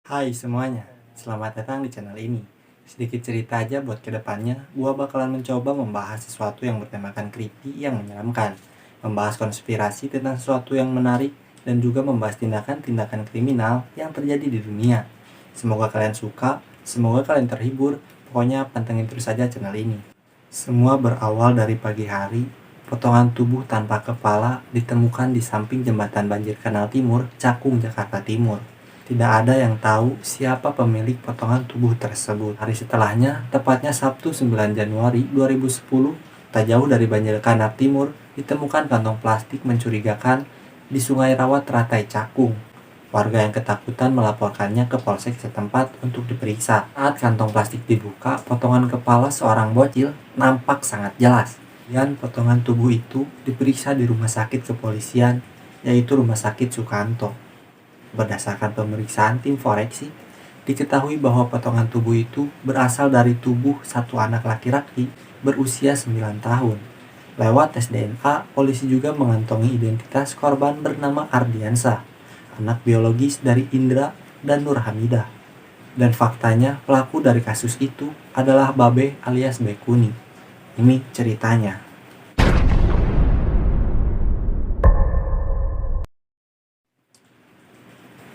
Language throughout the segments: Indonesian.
Hai semuanya, selamat datang di channel ini. Sedikit cerita aja buat kedepannya, gua bakalan mencoba membahas sesuatu yang bertemakan creepy yang menyeramkan, membahas konspirasi tentang sesuatu yang menarik, dan juga membahas tindakan-tindakan kriminal yang terjadi di dunia. Semoga kalian suka, semoga kalian terhibur, pokoknya pantengin terus saja channel ini. Semua berawal dari pagi hari, potongan tubuh tanpa kepala ditemukan di samping jembatan banjir Kanal Timur, Cakung, Jakarta Timur. Tidak ada yang tahu siapa pemilik potongan tubuh tersebut. Hari setelahnya, tepatnya Sabtu 9 Januari 2010, tak jauh dari banjir Kanal Timur, ditemukan kantong plastik mencurigakan di Sungai Rawat Teratai Cakung. Warga yang ketakutan melaporkannya ke polsek setempat untuk diperiksa. Saat kantong plastik dibuka, potongan kepala seorang bocil nampak sangat jelas. Dan potongan tubuh itu diperiksa di rumah sakit kepolisian, yaitu Rumah Sakit Sukanto. Berdasarkan pemeriksaan tim forensik, diketahui bahwa potongan tubuh itu berasal dari tubuh satu anak laki-laki berusia 9 tahun. Lewat tes DNA, polisi juga mengantongi identitas korban bernama Ardiansa, anak biologis dari Indra dan Nur Hamidah. Dan faktanya, pelaku dari kasus itu adalah Babe alias Bekuni. Ini ceritanya.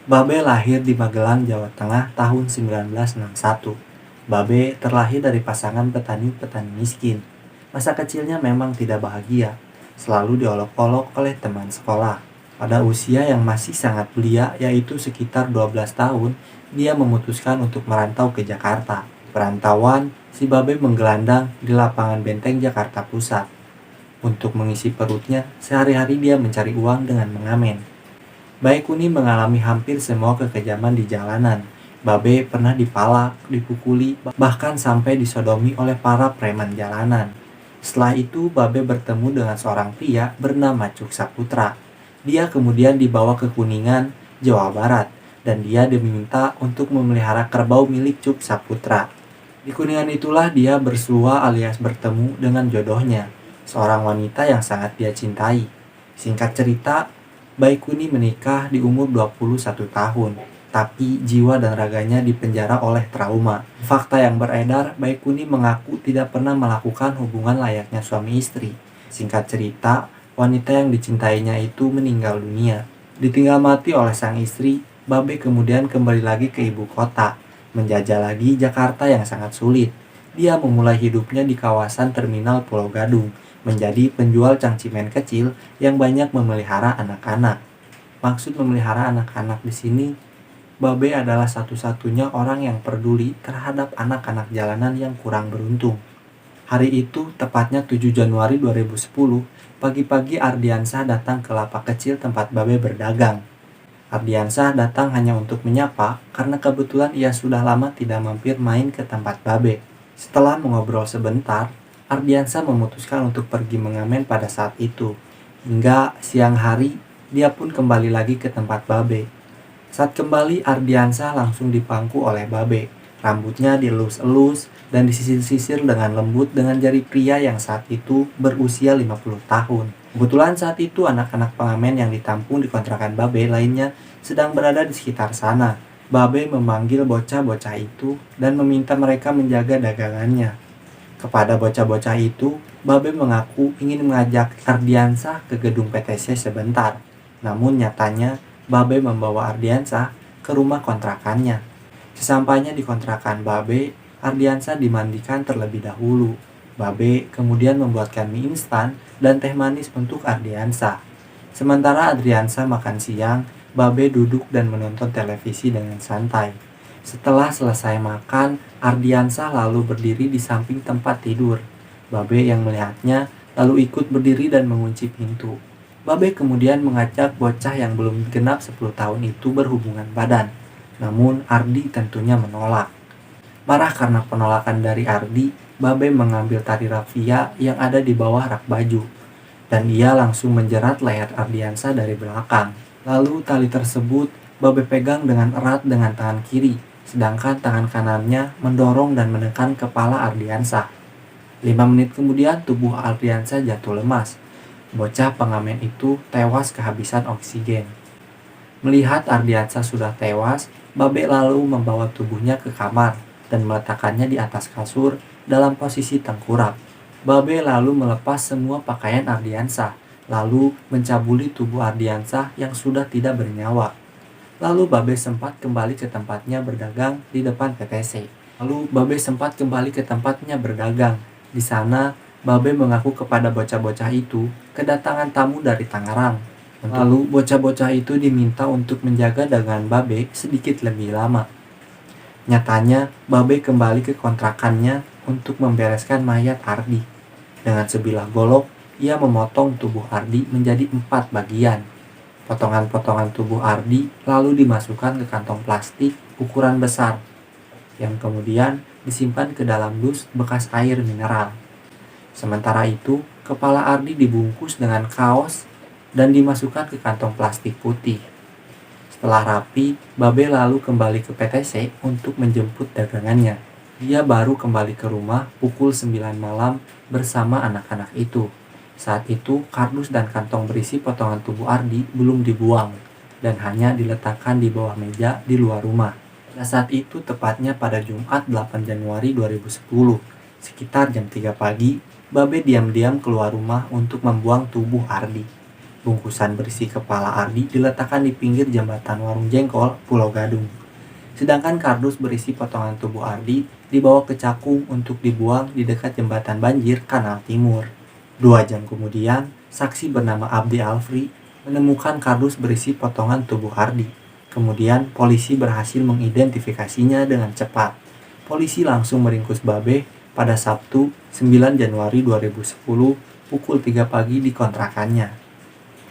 Babe lahir di Magelang, Jawa Tengah tahun 1961. Babe terlahir dari pasangan petani-petani miskin. Masa kecilnya memang tidak bahagia, selalu diolok-olok oleh teman sekolah. Pada usia yang masih sangat belia, yaitu sekitar 12 tahun, dia memutuskan untuk merantau ke Jakarta. Perantauan, si Babe menggelandang di lapangan Benteng Jakarta Pusat. Untuk mengisi perutnya, sehari-hari dia mencari uang dengan mengamen. Baekuni mengalami hampir semua kekejaman di jalanan. Babe pernah dipalak, dipukuli, bahkan sampai disodomi oleh para preman jalanan. Setelah itu, Babe bertemu dengan seorang pria bernama Cuk Saputra. Dia kemudian dibawa ke Kuningan, Jawa Barat, dan dia diminta untuk memelihara kerbau milik Cuk Saputra. Di Kuningan itulah dia bersua alias bertemu dengan jodohnya, seorang wanita yang sangat dia cintai. Singkat cerita, Baekuni menikah di umur 21 tahun, tapi jiwa dan raganya dipenjara oleh trauma. Fakta yang beredar, Baekuni mengaku tidak pernah melakukan hubungan layaknya suami istri. Singkat cerita, wanita yang dicintainya itu meninggal dunia. Ditinggal mati oleh sang istri, Babe kemudian kembali lagi ke ibu kota, menjajah lagi Jakarta yang sangat sulit. Dia memulai hidupnya di kawasan terminal Pulau Gadung, menjadi penjual cangcimen kecil yang banyak memelihara anak-anak. Maksud memelihara anak-anak di sini, Babe adalah satu-satunya orang yang peduli terhadap anak-anak jalanan yang kurang beruntung. Hari itu, tepatnya 7 Januari 2010, pagi-pagi Ardiansah datang ke lapak kecil tempat Babe berdagang. Ardiansah datang hanya untuk menyapa karena kebetulan ia sudah lama tidak mampir main ke tempat Babe. Setelah mengobrol sebentar, Ardiansah memutuskan untuk pergi mengamen pada saat itu. Hingga siang hari, dia pun kembali lagi ke tempat Babe. Saat kembali, Ardiansah langsung dipangku oleh Babe. Rambutnya dielus-elus dan disisir-sisir dengan lembut dengan jari pria yang saat itu berusia 50 tahun. Kebetulan saat itu anak-anak pengamen yang ditampung di kontrakan Babe lainnya sedang berada di sekitar sana. Babe memanggil bocah-bocah itu dan meminta mereka menjaga dagangannya. Kepada bocah-bocah itu, Babe mengaku ingin mengajak Ardiansah ke gedung PTC sebentar. Namun nyatanya, Babe membawa Ardiansah ke rumah kontrakannya. Sesampainya di kontrakan Babe, Ardiansah dimandikan terlebih dahulu. Babe kemudian membuatkan mie instan dan teh manis untuk Ardiansah. Sementara Ardiansah makan siang, Babe duduk dan menonton televisi dengan santai. Setelah selesai makan, Ardiansah lalu berdiri di samping tempat tidur. Babe yang melihatnya lalu ikut berdiri dan mengunci pintu. Babe kemudian mengajak bocah yang belum genap 10 tahun itu berhubungan badan. Namun Ardi tentunya menolak. Marah karena penolakan dari Ardi, Babe mengambil tali rafia yang ada di bawah rak baju. Dan ia langsung menjerat leher Ardiansah dari belakang. Lalu tali tersebut Babe pegang dengan erat dengan tangan kiri, sedangkan tangan kanannya mendorong dan menekan kepala Ardiansah. 5 menit kemudian tubuh Ardiansah jatuh lemas. Bocah pengamen itu tewas kehabisan oksigen. Melihat Ardiansah sudah tewas, Babe lalu membawa tubuhnya ke kamar dan meletakkannya di atas kasur dalam posisi tengkurap. Babe lalu melepas semua pakaian Ardiansah, lalu mencabuli tubuh Ardiansah yang sudah tidak bernyawa. Lalu Babe sempat kembali ke tempatnya berdagang di depan PTC. Di sana, Babe mengaku kepada bocah-bocah itu kedatangan tamu dari Tangerang. Lalu bocah-bocah itu diminta untuk menjaga dagangan Babe sedikit lebih lama. Nyatanya, Babe kembali ke kontrakannya untuk membereskan mayat Ardi. Dengan sebilah golok, ia memotong tubuh Ardi menjadi 4 bagian. Potongan-potongan tubuh Ardi lalu dimasukkan ke kantong plastik ukuran besar, yang kemudian disimpan ke dalam dus bekas air mineral. Sementara itu, kepala Ardi dibungkus dengan kaos dan dimasukkan ke kantong plastik putih. Setelah rapi, Babe lalu kembali ke PTC untuk menjemput dagangannya. Dia baru kembali ke rumah pukul 9 malam bersama anak-anak itu. Saat itu, kardus dan kantong berisi potongan tubuh Ardi belum dibuang dan hanya diletakkan di bawah meja di luar rumah. Pada saat itu, tepatnya pada Jumat 8 Januari 2010, sekitar jam 3 pagi, Babe diam-diam keluar rumah untuk membuang tubuh Ardi. Bungkusan berisi kepala Ardi diletakkan di pinggir jembatan Warung Jengkol, Pulau Gadung. Sedangkan kardus berisi potongan tubuh Ardi dibawa ke Cakung untuk dibuang di dekat jembatan banjir Kanal Timur. 2 jam kemudian, saksi bernama Abdi Alfri menemukan kardus berisi potongan tubuh Ardi. Kemudian, polisi berhasil mengidentifikasinya dengan cepat. Polisi langsung meringkus Babe pada Sabtu 9 Januari 2010 pukul 3 pagi di kontrakannya.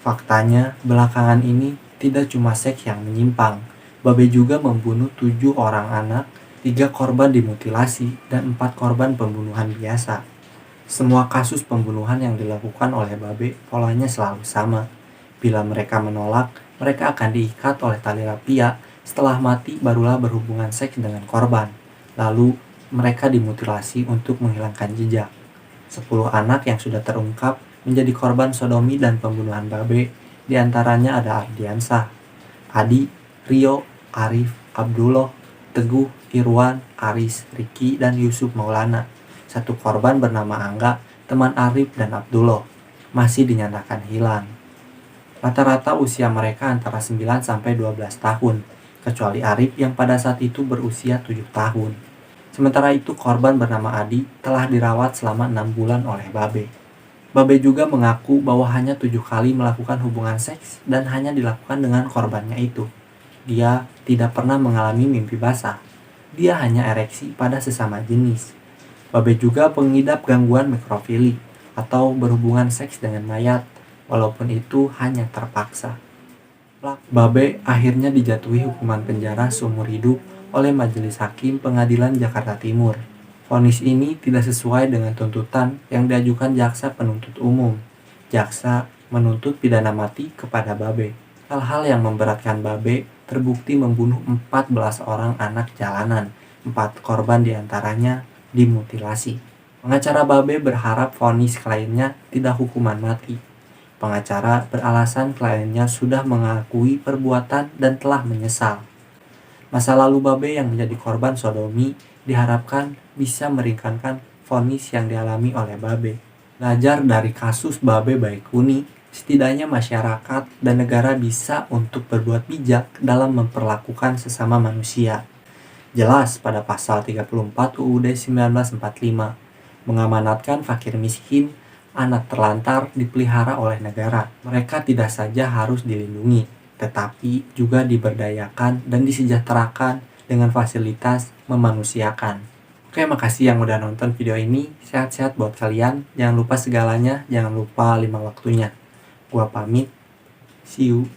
Faktanya, belakangan ini tidak cuma seks yang menyimpang. Babe juga membunuh 7 orang anak, 3 korban dimutilasi, dan 4 korban pembunuhan biasa. Semua kasus pembunuhan yang dilakukan oleh Babe polanya selalu sama. Bila mereka menolak, mereka akan diikat oleh tali rapia. Setelah mati barulah berhubungan seks dengan korban. Lalu mereka dimutilasi untuk menghilangkan jejak. 10 anak yang sudah terungkap menjadi korban sodomi dan pembunuhan Babe. Di antaranya ada Ardiansah, Adi, Rio, Arif, Abdullah, Teguh, Irwan, Aris, Riki, dan Yusuf Maulana. 1 korban bernama Angga, teman Arif dan Abdullah, masih dinyatakan hilang. Rata-rata usia mereka antara 9 sampai 12 tahun, kecuali Arif yang pada saat itu berusia 7 tahun. Sementara itu korban bernama Adi telah dirawat selama 6 bulan oleh Babe. Babe juga mengaku bahwa hanya 7 kali melakukan hubungan seks dan hanya dilakukan dengan korbannya itu. Dia tidak pernah mengalami mimpi basah. Dia hanya ereksi pada sesama jenis. Babe juga pengidap gangguan mikrofili atau berhubungan seks dengan mayat, walaupun itu hanya terpaksa. Babe akhirnya dijatuhi hukuman penjara seumur hidup oleh Majelis Hakim Pengadilan Jakarta Timur. Vonis ini tidak sesuai dengan tuntutan yang diajukan jaksa penuntut umum. Jaksa menuntut pidana mati kepada Babe. Hal-hal yang memberatkan Babe terbukti membunuh 14 orang anak jalanan, 4 korban diantaranya dimutilasi. Pengacara Babe berharap vonis kliennya tidak hukuman mati. Pengacara beralasan kliennya sudah mengakui perbuatan dan telah menyesal. Masa lalu Babe yang menjadi korban sodomi diharapkan bisa meringankan vonis yang dialami oleh Babe. Belajar dari kasus Babe Baikuni, setidaknya masyarakat dan negara bisa untuk berbuat bijak dalam memperlakukan sesama manusia. Jelas pada pasal 34 UUD 1945, mengamanatkan fakir miskin, anak terlantar dipelihara oleh negara. Mereka tidak saja harus dilindungi, tetapi juga diberdayakan dan disejahterakan dengan fasilitas memanusiakan. Oke, makasih yang udah nonton video ini. Sehat-sehat buat kalian. Jangan lupa segalanya, jangan lupa 5 waktunya. Gua pamit. See you.